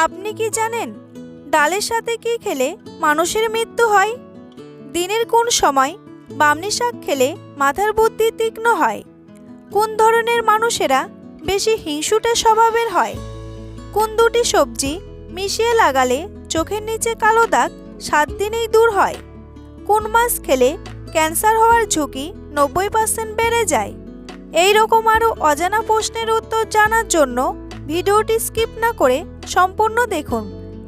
আপনি কি জানেন ডালের সাথে কি খেলে মানুষের মৃত্যু হয়? দিনের কোন সময় বামনি শাক খেলে মাথার বুদ্ধি তীক্ষ্ণ হয়? কোন ধরনের মানুষেরা বেশি হিংসুটে স্বভাবের হয়? কোন দুটি সবজি মিশিয়ে লাগালে চোখের নিচে কালো দাগ 7 দিনেই দূর হয়? কোন মাছ খেলে ক্যান্সার হওয়ার ঝুঁকি 90% বেড়ে যায়? এই রকম আরও অজানা প্রশ্নের উত্তর জানার জন্য ভিডিওটি স্কিপ না করে সম্পূর্ণ দেখুন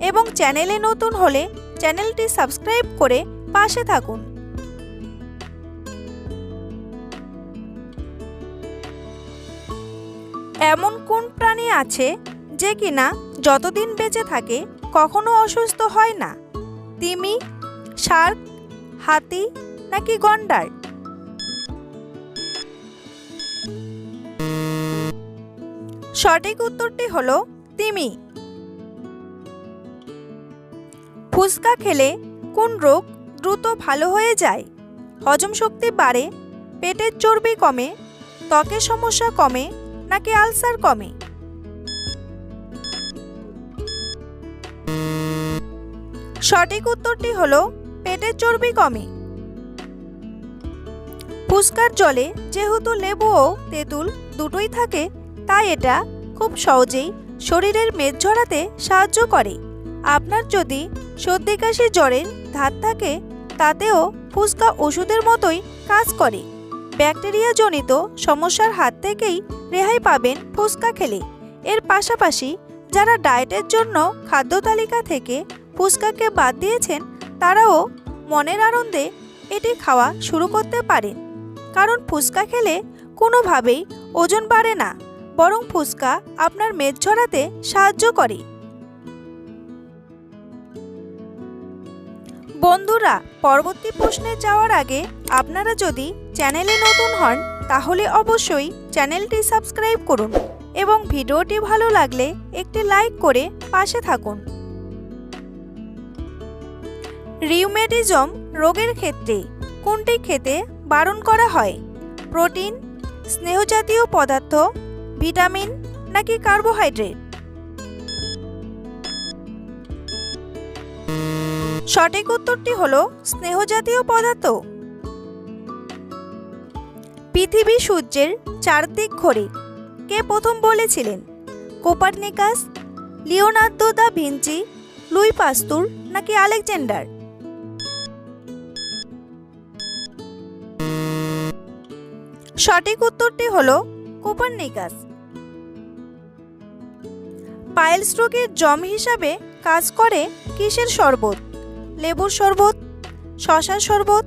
এবং চ্যানেলে নতুন হলে চ্যানেলটি সাবস্ক্রাইব করে পাশে থাকুন। এমন কোন প্রাণী আছে যে কিনা যতদিন বেঁচে থাকে কখনো অসুস্থ হয় না? তিমি, শার্ক, হাতি নাকি গন্ডার? সঠিক উত্তরটি হলো তিমি। ফুচকা খেলে কোন রোগ দ্রুত ভালো হয়ে যায়? হজম শক্তি বাড়ে, পেটের চর্বি কমে, ত্বকের সমস্যা কমে নাকি আলসার কমে? সঠিক উত্তরটি হলো পেটের চর্বি কমে। ফুচকার জলে যেহেতু লেবু ও তেঁতুল দুটোই থাকে, তাই এটা খুব সহজেই শরীরের মেদ ঝরাতে সাহায্য করে। আপনার যদি সর্দি কাশি জ্বরের ধাত থাকে, তাতেও ফুচকা ওষুধের মতোই কাজ করে। ব্যাকটেরিয়া জনিত সমস্যার হাত থেকেই রেহাই পাবেন ফুচকা খেলে। এর পাশাপাশি যারা ডায়েটের জন্য খাদ্য তালিকা থেকে ফুচকাকে বাদ দিয়েছেন, তারাও মনের আনন্দে এটি খাওয়া শুরু করতে পারেন। কারণ ফুচকা খেলে কোনোভাবেই ওজন বাড়ে না, বরং ফুচকা আপনার মেদ ঝরাতে সাহায্য করে। বন্ধুরা, পরবর্তী প্রশ্নে যাওয়ার আগে আপনারা যদি চ্যানেলে নতুন হন তাহলে অবশ্যই চ্যানেলটি সাবস্ক্রাইব করুন এবং ভিডিওটি ভালো লাগলে একটি লাইক করে পাশে থাকুন। রিউমেটিজম রোগের ক্ষেত্রে কোনটি খেতে বারণ করা হয়? প্রোটিন, স্নেহজাতীয় পদার্থ, ভিটামিন নাকি কার্বোহাইড্রেট? সঠিক উত্তরটি হলো স্নেহজাতীয় পদার্থ। পৃথিবী সূর্যের চারদিক ঘোরে কে প্রথম বলেছিলেন? Copernicus, Leonardo da Vinci, Luis পাস্তুর নাকি আলেকজান্ডার? সঠিক উত্তরটি হলো কোপারনিকাস। পাইলস রোগের জম হিসাবে কাজ করে কিসের শরবত? লেবুর শরবত, শশার শরবত,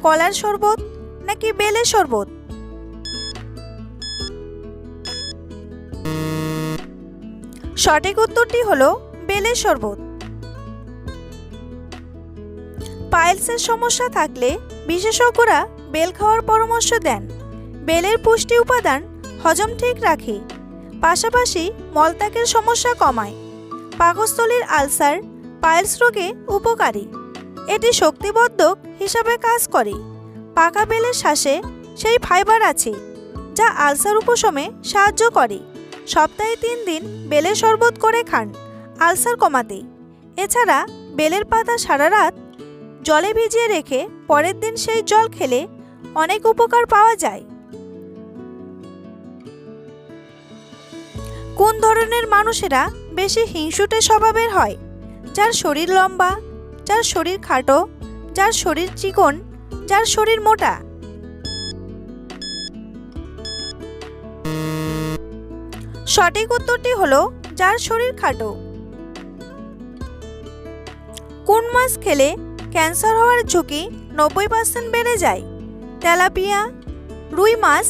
কলার শরবত নাকি বেলের শরবত? সঠিক উত্তরটি হলো বেলের শরবত। পাইলসের সমস্যা থাকলে বিশেষজ্ঞরা বেল খাওয়ার পরামর্শ দেন। বেলের পুষ্টি উপাদান হজম ঠিক রাখে, পাশাপাশি মলত্যাগের সমস্যা কমায়। পাকস্থলীর আলসার পাইলস রোগে উপকারী। এটি শক্তিবর্ধক হিসাবে কাজ করে। পাকা বেলের শ্বাসে সেই ফাইবার আছে যা আলসার উপশমে সাহায্য করে। সপ্তাহে 3 দিন বেলের শরবত করে খান আলসার কমাতে। এছাড়া বেলের পাতা সারা রাত জলে ভিজিয়ে রেখে পরের দিন সেই জল খেলে অনেক উপকার পাওয়া যায়। কোন ধরনের মানুষেরা বেশি হিংসুটে স্বভাবের হয়? যার শরীর লম্বা, যার শরীর খাটো, যার শরীর চিকন, যার শরীর মোটা? সঠিক উত্তরটি হলো যার শরীর খাটো। কোন মাছ খেলে ক্যান্সার হওয়ার ঝুঁকি 90% বেড়ে যায়? তেলাপিয়া, রুই মাছ,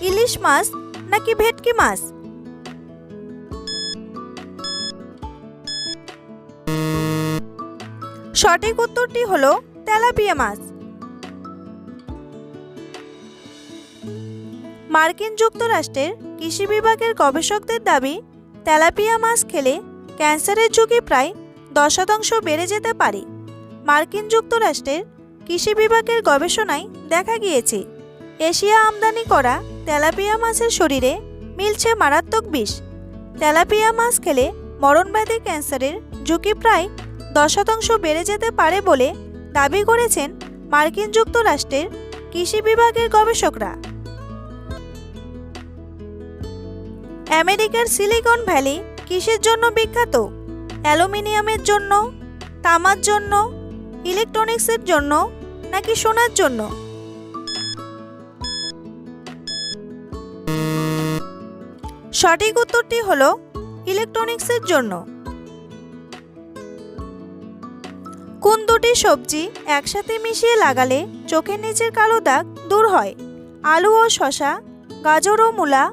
ইলিশ মাছ নাকি ভেটকি মাছ? সঠিক উত্তরটি হলো তেলাপিয়া মাছ। মার্কিন যুক্তরাষ্ট্রের কৃষি বিভাগের গবেষকদের দাবি, তেলাপিয়া মাছ খেলে ক্যান্সারের ঝুঁকি প্রায় 10% বেড়ে যেতে পারে। মার্কিন যুক্তরাষ্ট্রের কৃষি বিভাগের গবেষণায় দেখা গিয়েছে, এশিয়া আমদানি করা তেলাপিয়া মাছের শরীরে মিলছে মারাত্মক বিষ। তেলাপিয়া মাছ খেলে মরণব্যাধি ক্যান্সারের ঝুঁকি প্রায় 10% বেড়ে যেতে পারে বলে দাবি করেছেন মার্কিন যুক্তরাষ্ট্রের কৃষি বিভাগের গবেষকরা। আমেরিকার সিলিকন ভ্যালি কিসের জন্য বিখ্যাত? অ্যালুমিনিয়ামের জন্য, তামার জন্য, ইলেকট্রনিক্সের জন্য নাকি সোনার জন্য? সঠিক উত্তরটি হলো ইলেকট্রনিক্সের জন্য। কোন দুটি সবজি একসাথে মিশিয়ে লাগালে চোখের নিচের কালো দাগ দূর হয়? আলু ও শসা, গাজর ও মূলা,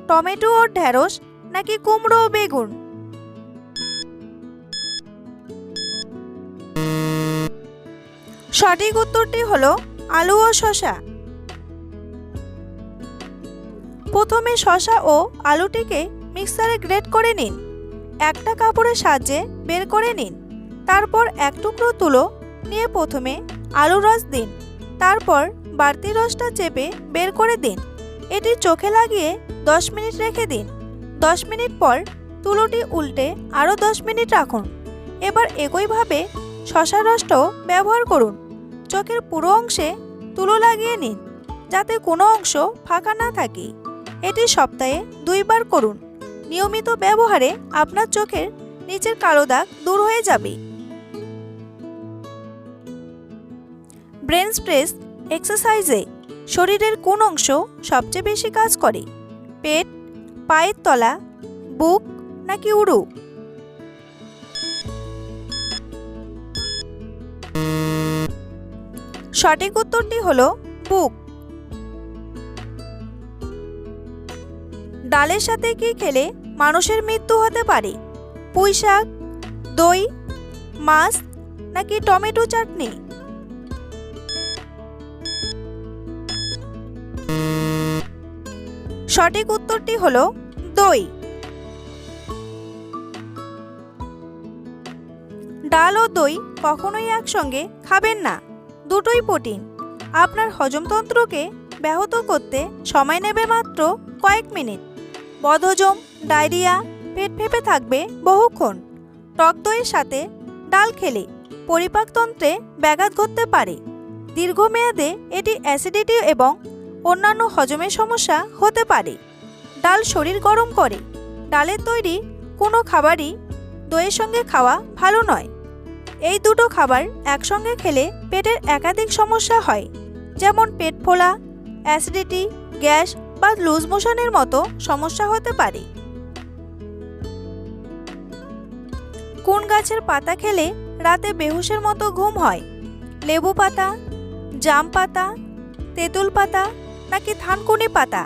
টমেটো ও ঢেঁড়স নাকি কুমড়ো ও বেগুন? সঠিক উত্তরটি হলো আলু ও শসা। প্রথমে শসা ও আলুটিকে মিক্সারে গ্রেট করে নিন। একটা কাপড়ের সাহায্যে বের করে নিন। তারপর এক টুকরো তুলো নিয়ে প্রথমে আলুর রস দিন। তারপর বাড়তি রসটা চেপে বের করে দিন। এটি চোখে লাগিয়ে 10 মিনিট রেখে দিন। 10 মিনিট পর তুলোটি উল্টে আরও 10 মিনিট রাখুন। এবার একইভাবে শসার রসটাও ব্যবহার করুন। চোখের পুরো অংশে তুলো লাগিয়ে নিন যাতে কোনো অংশ ফাঁকা না থাকে। এটি সপ্তাহে 2 বার করুন। নিয়মিত ব্যবহারে আপনার চোখের নিচের কালো দাগ দূর হয়ে যাবে। ব্রেন স্ট্রেস এক্সারসাইজে শরীরের কোন অংশ সবচেয়ে বেশি কাজ করে? পেট, পায়ের তলা, বুক নাকি উরু? সঠিক উত্তরটি হলো বুক। ডালের সাথে কি খেলে মানুষের মৃত্যু হতে পারে? পুঁই শাক, দই, মাছ নাকি টমেটো চাটনি? সঠিক উত্তরটি হলো দই। ডাল ও দই কখনোই একসঙ্গে খাবেন না, দুটোই প্রোটিন। আপনার হজমতন্ত্রকে ব্যাহত করতে সময় নেবে মাত্র কয়েক মিনিট। বদহজম, ডায়রিয়া, পেট ফেঁপে থাকবে বহুক্ষণ। টক দইয়ের সাথে ডাল খেলে পরিপাকতন্ত্রে ব্যাঘাত ঘটতে পারে। দীর্ঘমেয়াদে এটি অ্যাসিডিটি এবং অন্যান্য হজমের সমস্যা হতে পারে। ডাল শরীর গরম করে। ডালের তৈরি কোনো খাবারই দইয়ের সঙ্গে খাওয়া ভালো নয়। এই দুটো খাবার একসঙ্গে খেলে পেটের একাধিক সমস্যা হয়, যেমন পেট ফোলা, অ্যাসিডিটি, গ্যাস বা লুজ মোশনের মতো সমস্যা হতে পারে। কোন গাছের পাতা খেলে রাতে বেহুশের মতো ঘুম হয়? লেবু পাতা, জাম পাতা, তেঁতুল পাতা নাকি থানকুনি পাতা?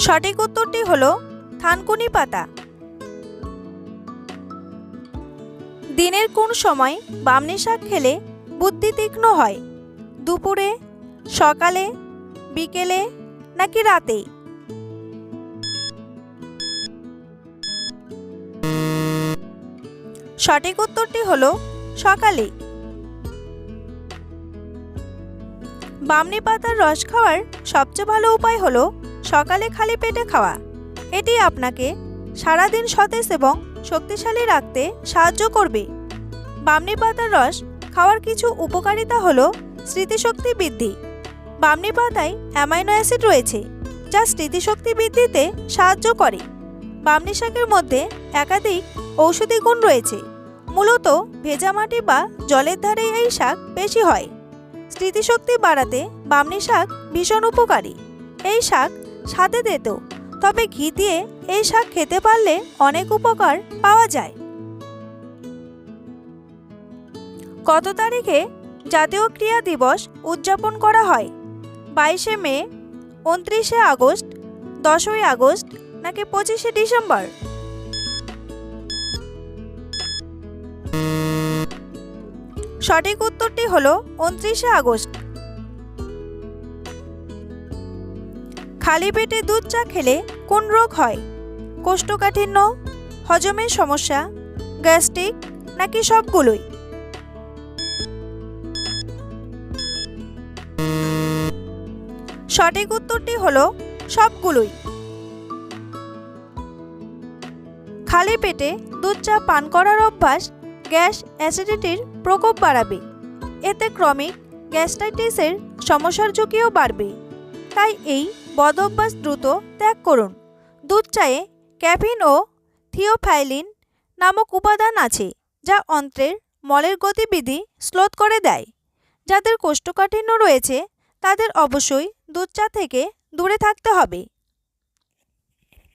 সঠিক উত্তরটি হলো থানকুনি পাতা। দিনের কোন সময় বামনি শাক খেলে বুদ্ধি তীক্ষ্ণ হয়? দুপুরে, সকালে, বিকেলে নাকি রাতে? সঠিক উত্তরটি হলো সকালে। বামনি পাতার রস খাওয়ার সবচেয়ে ভালো উপায় হলো সকালে খালি পেটে খাওয়া। এটি আপনাকে সারাদিন সতেজ এবং শক্তিশালী রাখতে সাহায্য করবে। বামনি পাতার রস খাওয়ার কিছু উপকারিতা হলো স্মৃতিশক্তি বৃদ্ধি। বামনি পাতায় অ্যামাইনো অ্যাসিড রয়েছে যা স্মৃতিশক্তি বৃদ্ধিতে সাহায্য করে। বামনি শাকের মধ্যে একাধিক ঔষধি গুণ রয়েছে। মূলত ভেজা মাটি বা জলের ধারে এই শাক বেশি হয়। স্মৃতিশক্তি বাড়াতে বামনি শাক ভীষণ উপকারী। এই শাক স্বাদে তেতো, তবে ঘি দিয়ে এই শাক খেতে পারলে অনেক উপকার পাওয়া যায়। কত তারিখে জাতীয় ক্রীড়া দিবস উদযাপন করা হয়? 22শে মে, 29শে আগস্ট, 10ই আগস্ট নাকি 25শে ডিসেম্বর? সঠিক উত্তরটি হলো 29শে আগস্ট। খালি পেটে দুধ চা খেলে কোন রোগ হয়? কোষ্ঠকাঠিন্য, হজমের সমস্যা, গ্যাস্ট্রিক নাকি সবগুলোই? সঠিক উত্তরটি হলো সবগুলোই। খালি পেটে দুধ চা পান করার অভ্যাস গ্যাস অ্যাসিডিটির প্রকোপ বাড়াবে। এতে ক্রমিক গ্যাস্ট্রাইটিসের সমস্যার ঝুঁকিও বাড়বে। তাই এই বদ অভ্যাস দ্রুত ত্যাগ করুন। দুধ চায়ে ক্যাফিন ও থিওফাইলিন নামক উপাদান আছে, যা অন্ত্রের মলের গতিবিধি স্লোথ করে দেয়। যাদের কোষ্ঠকাঠিন্য রয়েছে তাদের অবশ্যই দুধ চা থেকে দূরে থাকতে হবে।